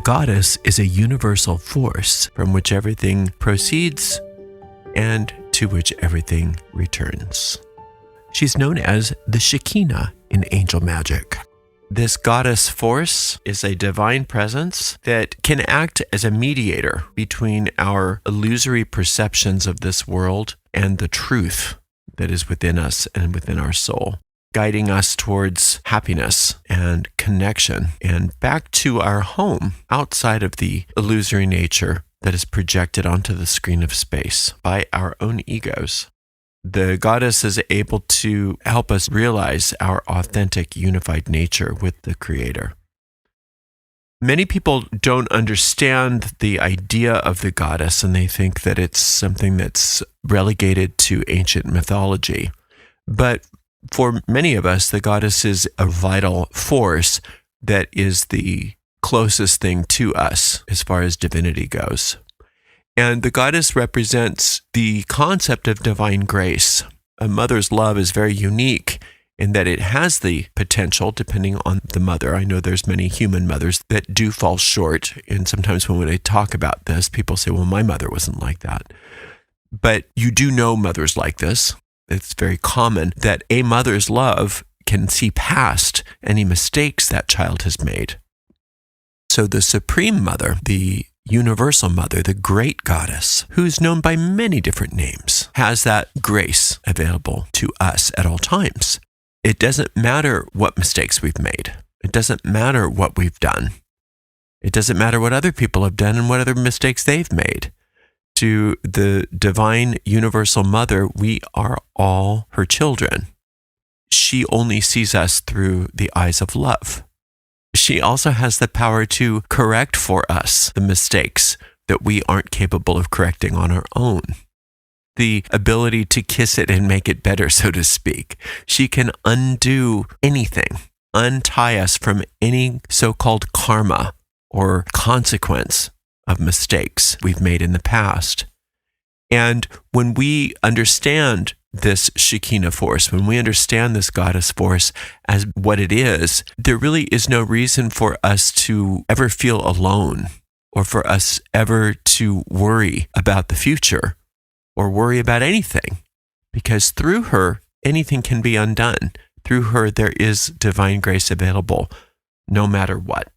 goddess is a universal force from which everything proceeds and to which everything returns. She's known as the Shekinah in angel magic. This goddess force is a divine presence that can act as a mediator between our illusory perceptions of this world and the truth that is within us and within our soul, guiding us towards happiness and connection and back to our home outside of the illusory nature that is projected onto the screen of space by our own egos. The goddess is able to help us realize our authentic, unified nature with the Creator. Many people don't understand the idea of the goddess, and they think that it's something that's relegated to ancient mythology. But for many of us, the goddess is a vital force that is the closest thing to us as far as divinity goes. And the goddess represents the concept of divine grace. A mother's love is very unique in that it has the potential, depending on the mother. I know there's many human mothers that do fall short. And sometimes when I talk about this, people say, well, my mother wasn't like that. But you do know mothers like this. It's very common that a mother's love can see past any mistakes that child has made. So the Supreme Mother, the Universal Mother, the Great Goddess, who's known by many different names, has that grace available to us at all times. It doesn't matter what mistakes we've made. It doesn't matter what we've done. It doesn't matter what other people have done and what other mistakes they've made. To the Divine Universal Mother, we are all her children. She only sees us through the eyes of love. She also has the power to correct for us the mistakes that we aren't capable of correcting on our own. The ability to kiss it and make it better, so to speak. She can undo anything, untie us from any so-called karma or consequence of mistakes we've made in the past. And when we understand this Shekinah force, when we understand this goddess force as what it is, there really is no reason for us to ever feel alone or for us ever to worry about the future or worry about anything, because through her, anything can be undone. Through her, there is divine grace available no matter what.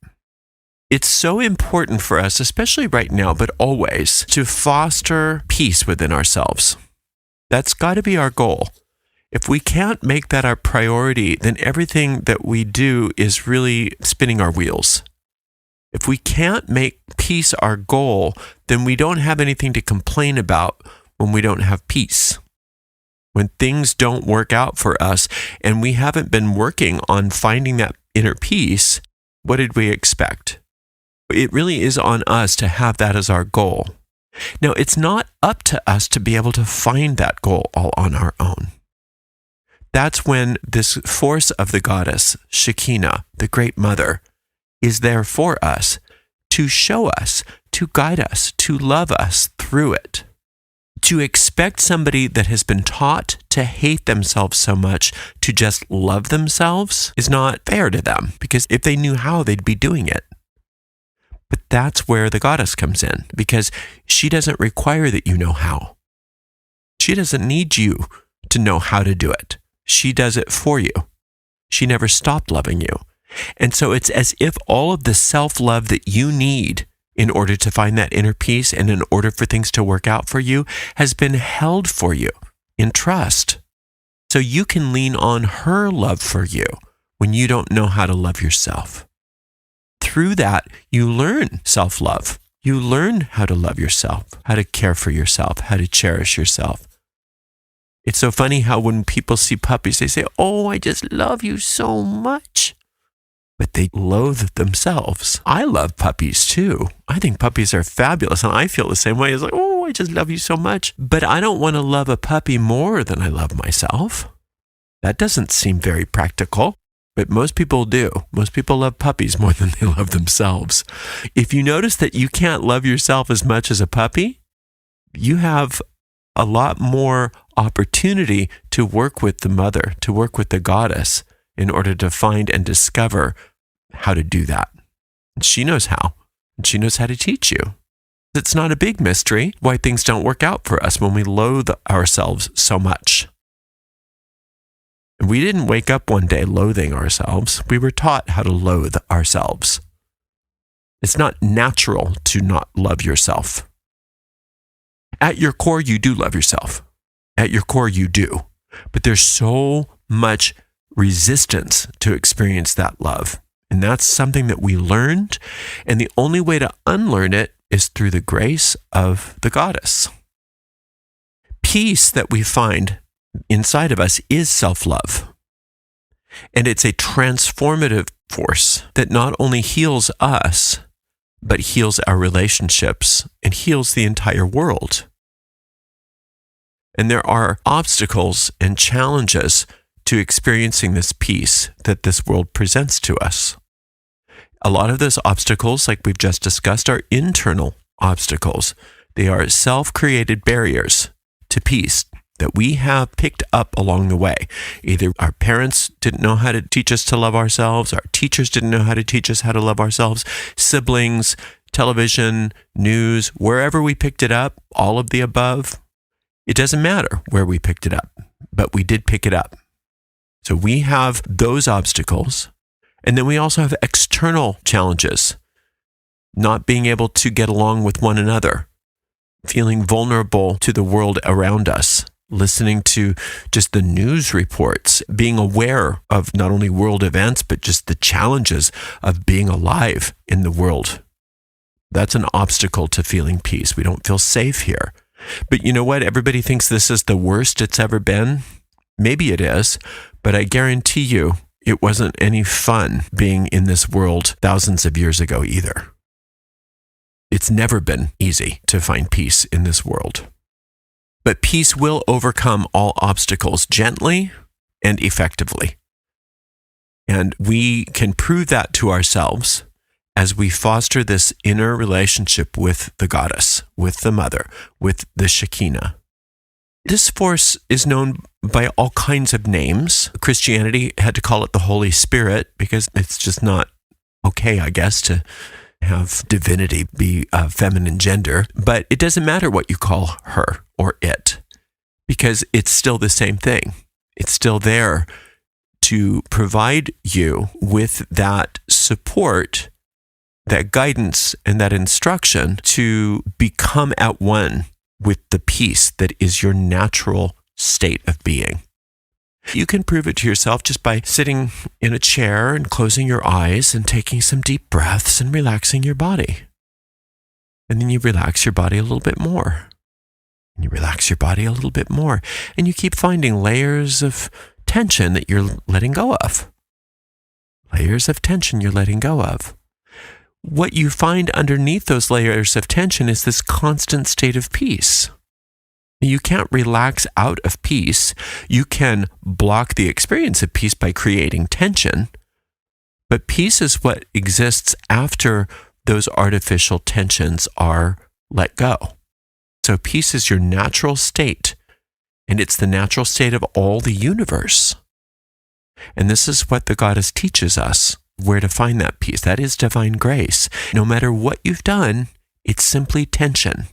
It's so important for us, especially right now, but always, to foster peace within ourselves. That's got to be our goal. If we can't make that our priority, then everything that we do is really spinning our wheels. If we can't make peace our goal, then we don't have anything to complain about when we don't have peace. When things don't work out for us and we haven't been working on finding that inner peace, what did we expect? It really is on us to have that as our goal. Now, it's not up to us to be able to find that goal all on our own. That's when this force of the goddess, Shekinah, the Great Mother, is there for us to show us, to guide us, to love us through it. To expect somebody that has been taught to hate themselves so much to just love themselves is not fair to them, because if they knew how, they'd be doing it. But that's where the goddess comes in, because she doesn't require that you know how. She doesn't need you to know how to do it. She does it for you. She never stopped loving you. And so it's as if all of the self-love that you need in order to find that inner peace and in order for things to work out for you has been held for you in trust. So you can lean on her love for you when you don't know how to love yourself. Through that, you learn self-love. You learn how to love yourself, how to care for yourself, how to cherish yourself. It's so funny how when people see puppies, they say, "Oh, I just love you so much." But they loathe themselves. I love puppies too. I think puppies are fabulous, and I feel the same way. It's like, "Oh, I just love you so much." But I don't want to love a puppy more than I love myself. That doesn't seem very practical. But most people do. Most people love puppies more than they love themselves. If you notice that you can't love yourself as much as a puppy, you have a lot more opportunity to work with the mother, to work with the goddess in order to find and discover how to do that. And she knows how. And she knows how to teach you. It's not a big mystery why things don't work out for us when we loathe ourselves so much. And we didn't wake up one day loathing ourselves. We were taught how to loathe ourselves. It's not natural to not love yourself. At your core, you do love yourself. At your core, you do. But there's so much resistance to experience that love. And that's something that we learned. And the only way to unlearn it is through the grace of the goddess. Peace that we find inside of us is self-love. And it's a transformative force that not only heals us, but heals our relationships and heals the entire world. And there are obstacles and challenges to experiencing this peace that this world presents to us. A lot of those obstacles, like we've just discussed, are internal obstacles. They are self-created barriers to peace that we have picked up along the way. Either our parents didn't know how to teach us to love ourselves, our teachers didn't know how to teach us how to love ourselves, siblings, television, news, wherever we picked it up, all of the above. It doesn't matter where we picked it up, but we did pick it up. So we have those obstacles. And then we also have external challenges, not being able to get along with one another, feeling vulnerable to the world around us, listening to just the news reports, being aware of not only world events, but just the challenges of being alive in the world. That's an obstacle to feeling peace. We don't feel safe here. But you know what? Everybody thinks this is the worst it's ever been. Maybe it is, but I guarantee you it wasn't any fun being in this world thousands of years ago either. It's never been easy to find peace in this world. But peace will overcome all obstacles gently and effectively. And we can prove that to ourselves as we foster this inner relationship with the goddess, with the mother, with the Shekinah. This force is known by all kinds of names. Christianity had to call it the Holy Spirit because it's just not okay, I guess, to have divinity be a feminine gender. But it doesn't matter what you call her or it, because it's still the same thing. It's still there to provide you with that support, that guidance, and that instruction to become at one with the peace that is your natural state of being. You can prove it to yourself just by sitting in a chair and closing your eyes and taking some deep breaths and relaxing your body. And then you relax your body a little bit more. And you relax your body a little bit more. And you keep finding layers of tension that you're letting go of. Layers of tension you're letting go of. What you find underneath those layers of tension is this constant state of peace. You can't relax out of peace. You can block the experience of peace by creating tension. But peace is what exists after those artificial tensions are let go. So peace is your natural state, and it's the natural state of all the universe. And this is what the goddess teaches us, where to find that peace. That is divine grace. No matter what you've done, it's simply tension.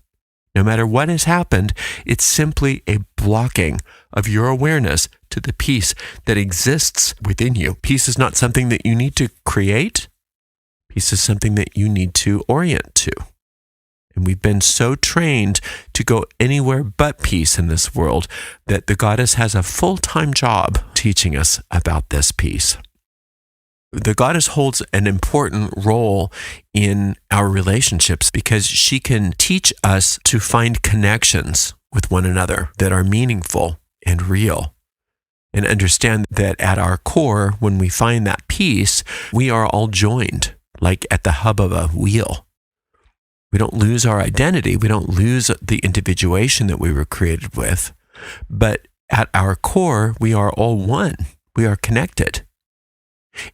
No matter what has happened, it's simply a blocking of your awareness to the peace that exists within you. Peace is not something that you need to create. Peace is something that you need to orient to. And we've been so trained to go anywhere but peace in this world that the goddess has a full-time job teaching us about this peace. The goddess holds an important role in our relationships because she can teach us to find connections with one another that are meaningful and real, and understand that at our core, when we find that peace, we are all joined, like at the hub of a wheel. We don't lose our identity. We don't lose the individuation that we were created with. But at our core, we are all one. We are connected.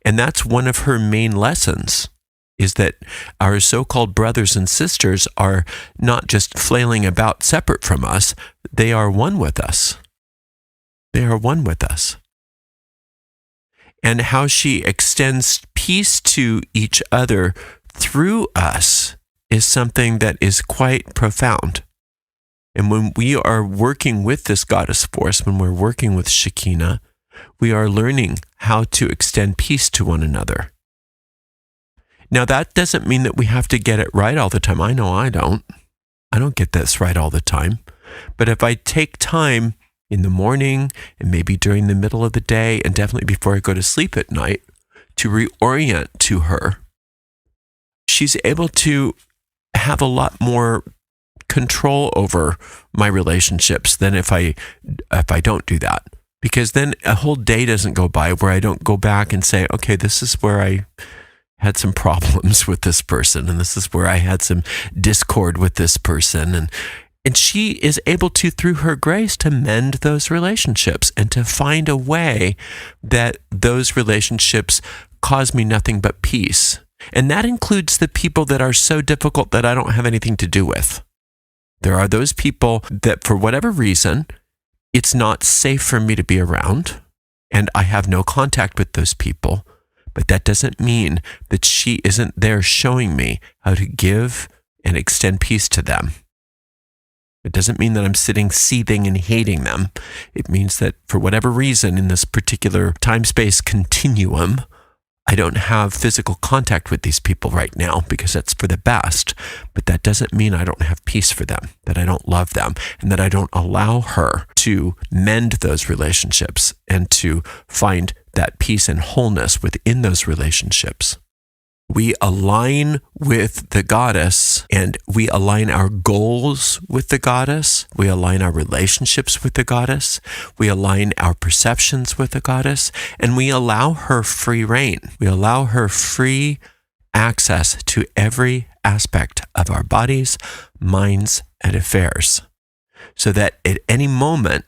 And that's one of her main lessons, is that our so-called brothers and sisters are not just flailing about separate from us. They are one with us. They are one with us. And how she extends peace to each other through us is something that is quite profound. And when we are working with this goddess force, when we're working with Shekinah, we are learning how to extend peace to one another. Now, that doesn't mean that we have to get it right all the time. I know I don't. I don't get this right all the time. But if I take time in the morning and maybe during the middle of the day and definitely before I go to sleep at night to reorient to her, she's able to have a lot more control over my relationships than if I don't do that. Because then a whole day doesn't go by where I don't go back and say, okay, this is where I had some problems with this person, and this is where I had some discord with this person. And she is able to, through her grace, to mend those relationships and to find a way that those relationships cause me nothing but peace. And that includes the people that are so difficult that I don't have anything to do with. There are those people that, for whatever reason, it's not safe for me to be around, and I have no contact with those people. But that doesn't mean that she isn't there showing me how to give and extend peace to them. It doesn't mean that I'm sitting seething and hating them. It means that for whatever reason in this particular time-space continuum, I don't have physical contact with these people right now because that's for the best. But that doesn't mean I don't have peace for them, that I don't love them, and that I don't allow her to mend those relationships and to find that peace and wholeness within those relationships. We align with the goddess, and we align our goals with the goddess. We align our relationships with the goddess. We align our perceptions with the goddess, and we allow her free reign. We allow her free access to every aspect of our bodies, minds, and affairs, so that at any moment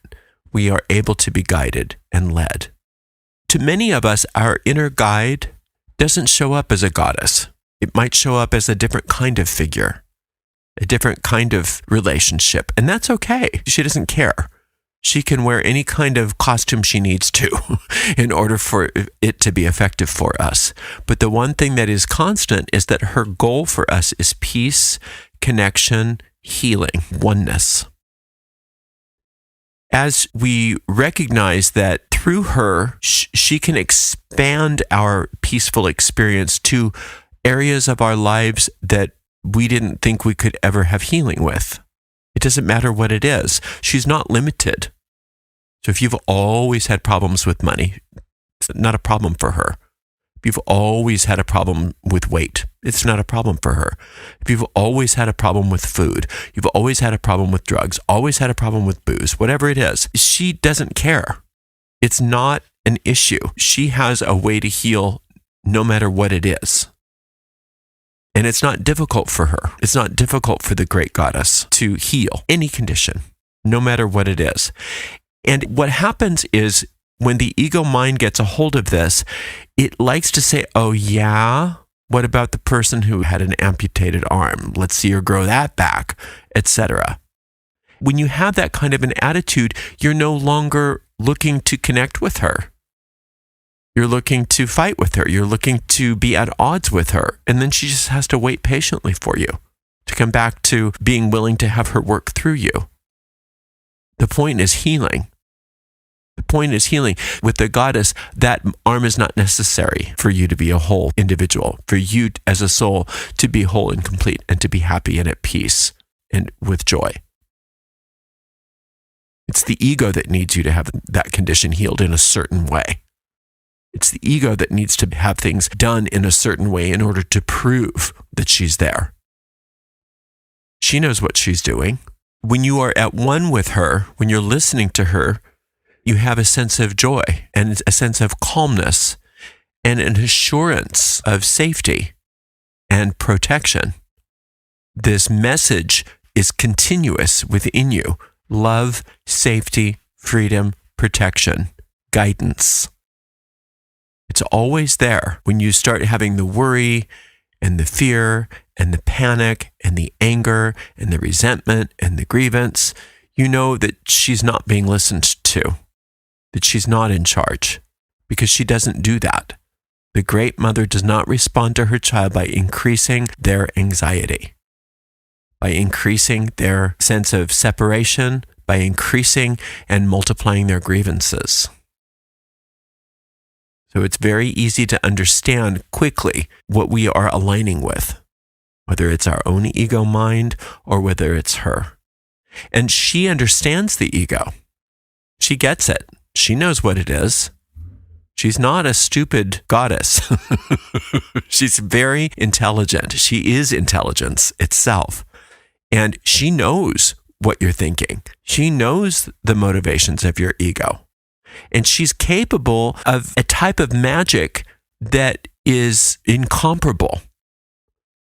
we are able to be guided and led. To many of us, our inner guide doesn't show up as a goddess. It might show up as a different kind of figure, a different kind of relationship, and that's okay. She doesn't care. She can wear any kind of costume she needs to in order for it to be effective for us. But the one thing that is constant is that her goal for us is peace, connection, healing, oneness. As we recognize that through her, she can expand our peaceful experience to areas of our lives that we didn't think we could ever have healing with. It doesn't matter what it is. She's not limited. So if you've always had problems with money, it's not a problem for her. If you've always had a problem with weight, it's not a problem for her. If you've always had a problem with food, you've always had a problem with drugs, always had a problem with booze, whatever it is, she doesn't care. It's not an issue. She has a way to heal no matter what it is. And it's not difficult for her. It's not difficult for the great goddess to heal any condition, no matter what it is. And what happens is when the ego mind gets a hold of this, it likes to say, oh yeah, what about the person who had an amputated arm? Let's see her grow that back, etc. When you have that kind of an attitude, you're no longer looking to connect with her. You're looking to fight with her. You're looking to be at odds with her. And then she just has to wait patiently for you to come back to being willing to have her work through you. The point is healing. The point is healing. With the goddess, that arm is not necessary for you to be a whole individual, for you as a soul to be whole and complete and to be happy and at peace and with joy. It's the ego that needs you to have that condition healed in a certain way. It's the ego that needs to have things done in a certain way in order to prove that she's there. She knows what she's doing. When you are at one with her, when you're listening to her, you have a sense of joy and a sense of calmness and an assurance of safety and protection. This message is continuous within you. Love, safety, freedom, protection, guidance. It's always there. When you start having the worry and the fear and the panic and the anger and the resentment and the grievance, you know that she's not being listened to, that she's not in charge, because she doesn't do that. The Great Mother does not respond to her child by increasing their anxiety. by increasing their sense of separation, by increasing and multiplying their grievances. So it's very easy to understand quickly what we are aligning with, whether it's our own ego mind or whether it's her. And she understands the ego. She gets it. She knows what it is. She's not a stupid goddess. She's very intelligent. She is intelligence itself. And she knows what you're thinking. She knows the motivations of your ego. And she's capable of a type of magic that is incomparable,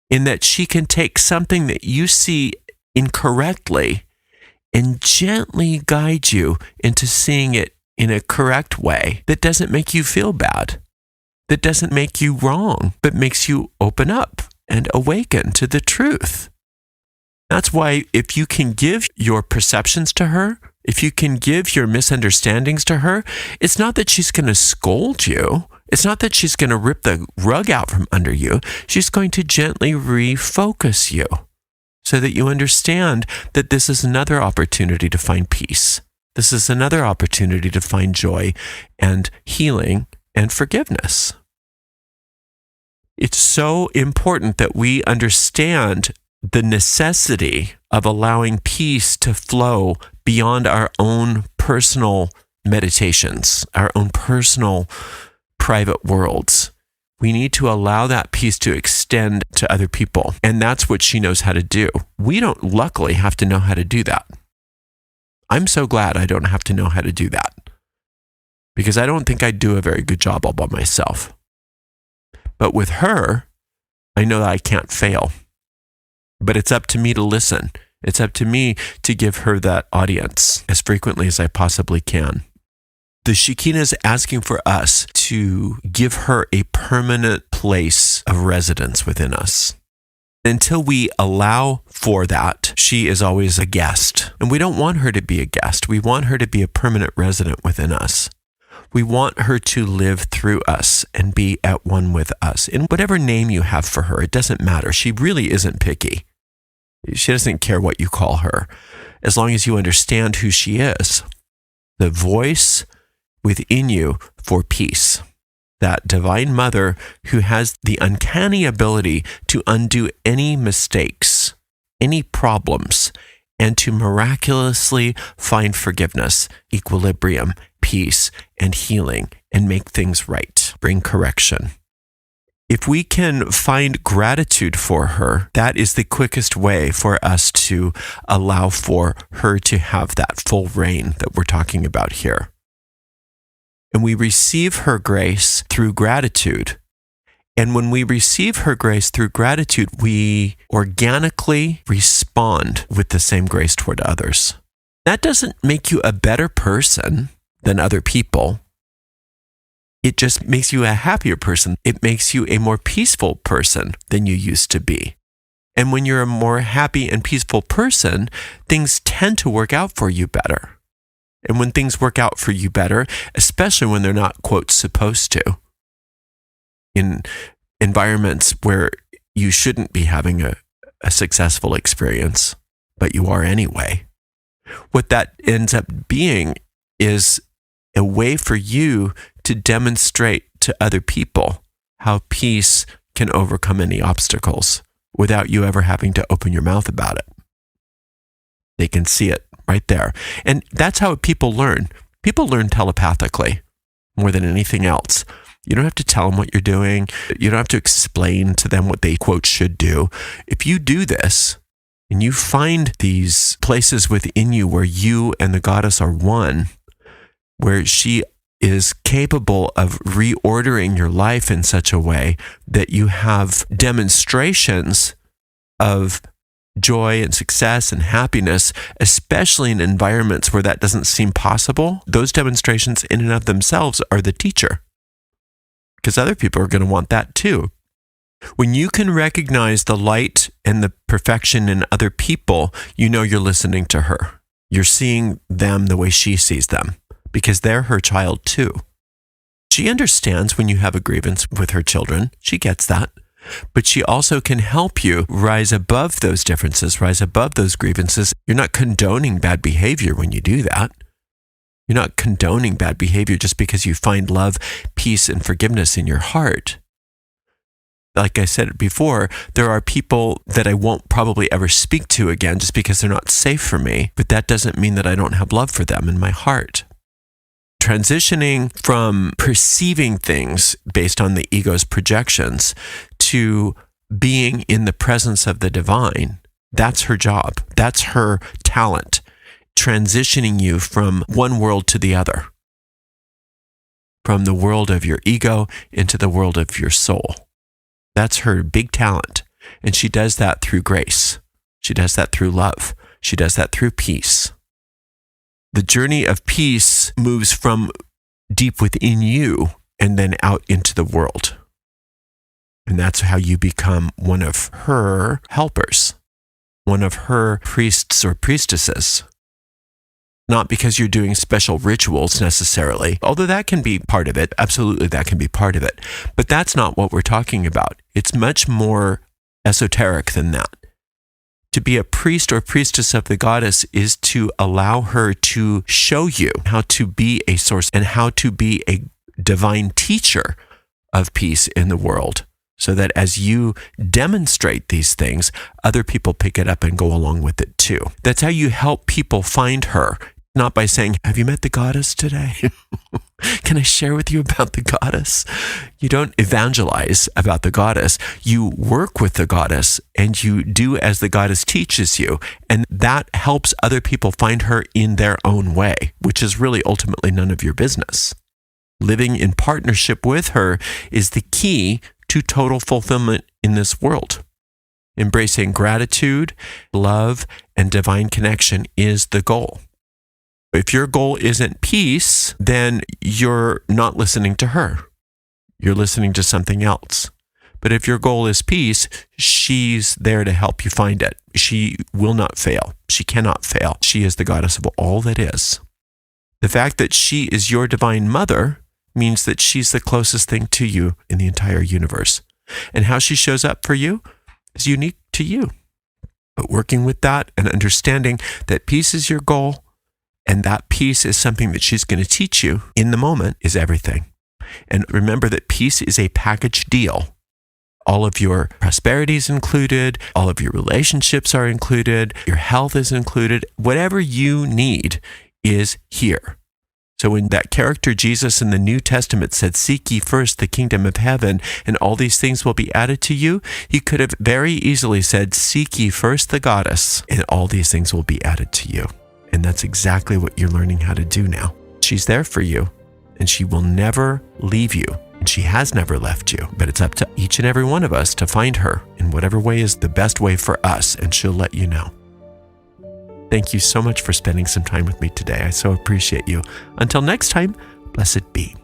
in that she can take something that you see incorrectly and gently guide you into seeing it in a correct way that doesn't make you feel bad, that doesn't make you wrong, but makes you open up and awaken to the truth. That's why if you can give your perceptions to her, if you can give your misunderstandings to her, it's not that she's going to scold you. It's not that she's going to rip the rug out from under you. She's going to gently refocus you so that you understand that this is another opportunity to find peace. This is another opportunity to find joy and healing and forgiveness. It's so important that we understand the necessity of allowing peace to flow beyond our own personal meditations, our own personal private worlds. We need to allow that peace to extend to other people. And that's what she knows how to do. We don't luckily have to know how to do that. I'm so glad I don't have to know how to do that, because I don't think I'd do a very good job all by myself. But with her, I know that I can't fail. But it's up to me to listen. It's up to me to give her that audience as frequently as I possibly can. The Shekinah is asking for us to give her a permanent place of residence within us. Until we allow for that, she is always a guest. And we don't want her to be a guest. We want her to be a permanent resident within us. We want her to live through us and be at one with us. In whatever name you have for her, it doesn't matter. She really isn't picky. She doesn't care what you call her, as long as you understand who she is. The voice within you for peace. That divine mother who has the uncanny ability to undo any mistakes, any problems, and to miraculously find forgiveness, equilibrium, peace, and healing, and make things right, bring correction. If we can find gratitude for her, that is the quickest way for us to allow for her to have that full reign that we're talking about here. And we receive her grace through gratitude. And when we receive her grace through gratitude, we organically respond with the same grace toward others. That doesn't make you a better person than other people. It just makes you a happier person. It makes you a more peaceful person than you used to be. And when you're a more happy and peaceful person, things tend to work out for you better. And when things work out for you better, especially when they're not, quote, supposed to, in environments where you shouldn't be having a successful experience, but you are anyway, what that ends up being is a way for you to demonstrate to other people how peace can overcome any obstacles without you ever having to open your mouth about it. They can see it right there. And that's how people learn. People learn telepathically more than anything else. You don't have to tell them what you're doing. You don't have to explain to them what they, quote, should do. If you do this and you find these places within you where you and the goddess are one, where she is capable of reordering your life in such a way that you have demonstrations of joy and success and happiness, especially in environments where that doesn't seem possible. Those demonstrations in and of themselves are the teacher, because other people are going to want that too. When you can recognize the light and the perfection in other people, you know you're listening to her. You're seeing them the way she sees them, because they're her child too. She understands when you have a grievance with her children. She gets that. But she also can help you rise above those differences, rise above those grievances. You're not condoning bad behavior when you do that. You're not condoning bad behavior just because you find love, peace, and forgiveness in your heart. Like I said before, there are people that I won't probably ever speak to again just because they're not safe for me, but that doesn't mean that I don't have love for them in my heart. Transitioning from perceiving things based on the ego's projections to being in the presence of the divine, that's her job. That's her talent. Transitioning you from one world to the other, from the world of your ego into the world of your soul. That's her big talent. And she does that through grace. She does that through love. She does that through peace. The journey of peace moves from deep within you and then out into the world. And that's how you become one of her helpers, one of her priests or priestesses. Not because you're doing special rituals necessarily, although that can be part of it. Absolutely, that can be part of it. But that's not what we're talking about. It's much more esoteric than that. To be a priest or priestess of the goddess is to allow her to show you how to be a source and how to be a divine teacher of peace in the world, so that as you demonstrate these things, other people pick it up and go along with it too. That's how you help people find her. Not by saying, have you met the goddess today? Can I share with you about the goddess? You don't evangelize about the goddess. You work with the goddess and you do as the goddess teaches you. And that helps other people find her in their own way, which is really ultimately none of your business. Living in partnership with her is the key to total fulfillment in this world. Embracing gratitude, love, and divine connection is the goal. If your goal isn't peace, then you're not listening to her. You're listening to something else. But if your goal is peace, she's there to help you find it. She will not fail. She cannot fail. She is the goddess of all that is. The fact that she is your divine mother means that she's the closest thing to you in the entire universe. And how she shows up for you is unique to you. But working with that and understanding that peace is your goal, and that peace is something that she's going to teach you in the moment is everything. And remember that peace is a package deal. All of your prosperity is included. All of your relationships are included. Your health is included. Whatever you need is here. So when that character Jesus in the New Testament said, seek ye first the kingdom of heaven, and all these things will be added to you, he could have very easily said, seek ye first the goddess, and all these things will be added to you. And that's exactly what you're learning how to do now. She's there for you, and she will never leave you, and she has never left you. But it's up to each and every one of us to find her in whatever way is the best way for us, and she'll let you know. Thank you so much for spending some time with me today. I so appreciate you. Until next time, blessed be.